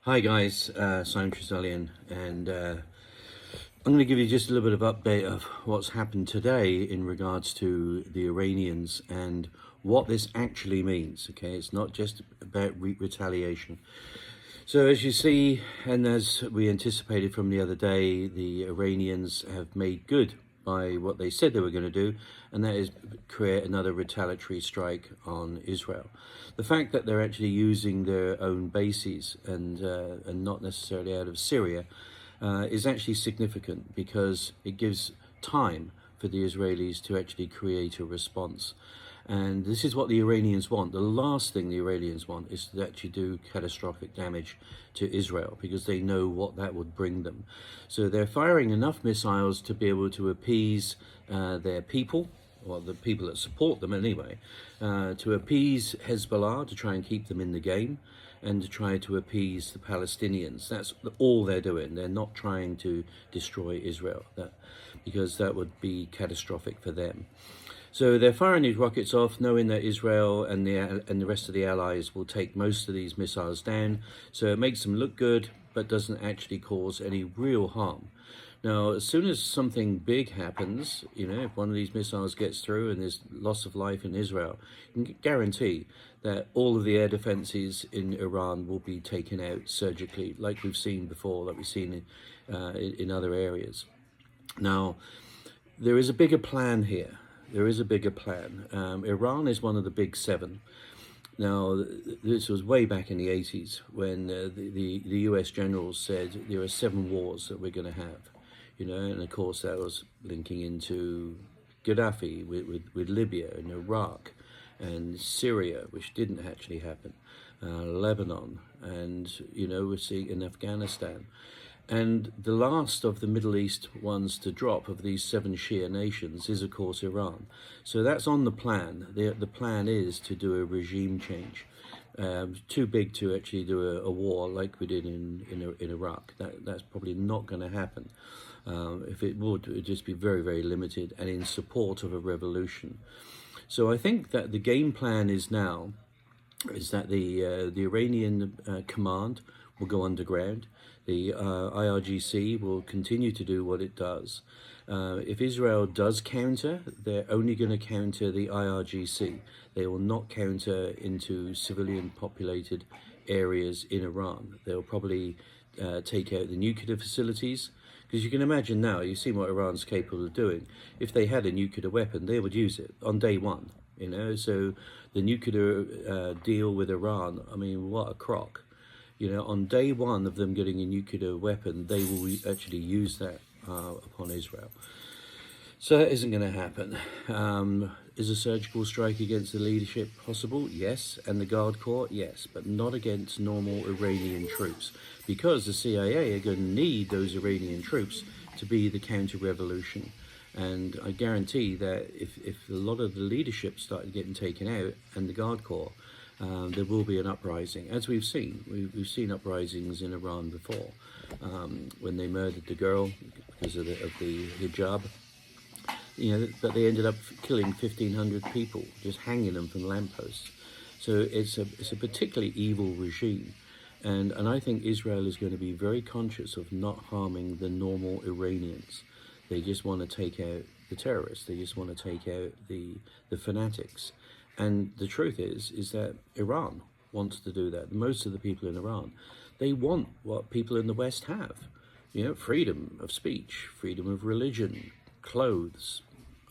Hi guys, Simon Tresalian, and I'm going to give you just a little bit of update of what's happened today in regards to the Iranians and what this actually means. Okay, it's not just about retaliation. So as you see, and as we anticipated from the other day, the Iranians have made good by what they said they were going to do, and that is create another retaliatory strike on Israel. The fact that they're actually using their own bases and not necessarily out of Syria is actually significant because it gives time for the Israelis to actually create a response. And this is what the Iranians want. The last thing the Iranians want is to actually do catastrophic damage to Israel because they know what that would bring them. So they're firing enough missiles to be able to appease their people, or the people that support them anyway, to appease Hezbollah, to try and keep them in the game, and to try to appease the Palestinians. That's all they're doing. They're not trying to destroy Israel, because that would be catastrophic for them. So they're firing these rockets off, knowing that Israel and the rest of the allies will take most of these missiles down. So it makes them look good, but doesn't actually cause any real harm. Now, as soon as something big happens, if one of these missiles gets through and there's loss of life in Israel, you can guarantee that all of the air defenses in Iran will be taken out surgically, like we've seen before, like we've seen in other areas. Now, there is a bigger plan here. There is a bigger plan. Iran is one of the big seven. Now, this was way back in the 80s when the US generals said there are 7 wars that we're going to have, and of course that was linking into Gaddafi with Libya and Iraq and Syria, which didn't actually happen, Lebanon, and, we're seeing in Afghanistan. And the last of the Middle East ones to drop of these 7 Shia nations is, of course, Iran. So that's on the plan. The plan is to do a regime change. Too big to actually do a war like we did in Iraq. That's probably not going to happen. If it would just be very, very limited and in support of a revolution. So I think that the game plan is that the Iranian command will go underground. The IRGC will continue to do what it does. If Israel does counter, they're only going to counter the IRGC. They will not counter into civilian populated areas in Iran. They'll probably take out the nuclear facilities. Because you can imagine now, you've seen what Iran's capable of doing. If they had a nuclear weapon, they would use it on day one. So the nuclear deal with Iran, I mean, what a crock. On day one of them getting a nuclear weapon, they will actually use that upon Israel. So that isn't going to happen. Is a surgical strike against the leadership possible? Yes. And the Guard Corps? Yes. But not against normal Iranian troops. Because the CIA are going to need those Iranian troops to be the counter-revolution. And I guarantee that if a lot of the leadership started getting taken out and the Guard Corps, there will be an uprising, as we've seen. We've seen uprisings in Iran before, when they murdered the girl because of the hijab. But they ended up killing 1,500 people, just hanging them from lampposts. So it's a particularly evil regime, and I think Israel is going to be very conscious of not harming the normal Iranians. They just want to take out the terrorists. They just want to take out the fanatics. And the truth is that Iran wants to do that. Most of the people in Iran, they want what people in the West have. Freedom of speech, freedom of religion, clothes,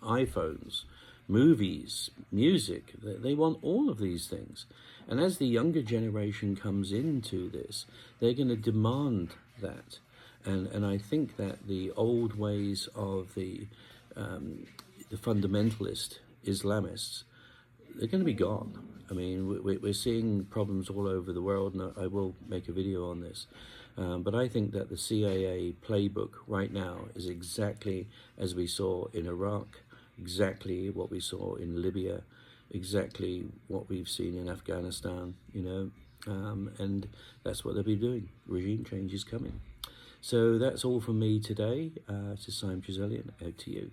iPhones, movies, music. They want all of these things. And as the younger generation comes into this, they're going to demand that. And I think that the old ways of the fundamentalist Islamists, they're going to be gone. I mean, we're seeing problems all over the world, and I will make a video on this. But I think that the CIA playbook right now is exactly as we saw in Iraq, exactly what we saw in Libya, exactly what we've seen in Afghanistan, and that's what they'll be doing. Regime change is coming. So that's all from me today. To Simon Tresalian, out to you.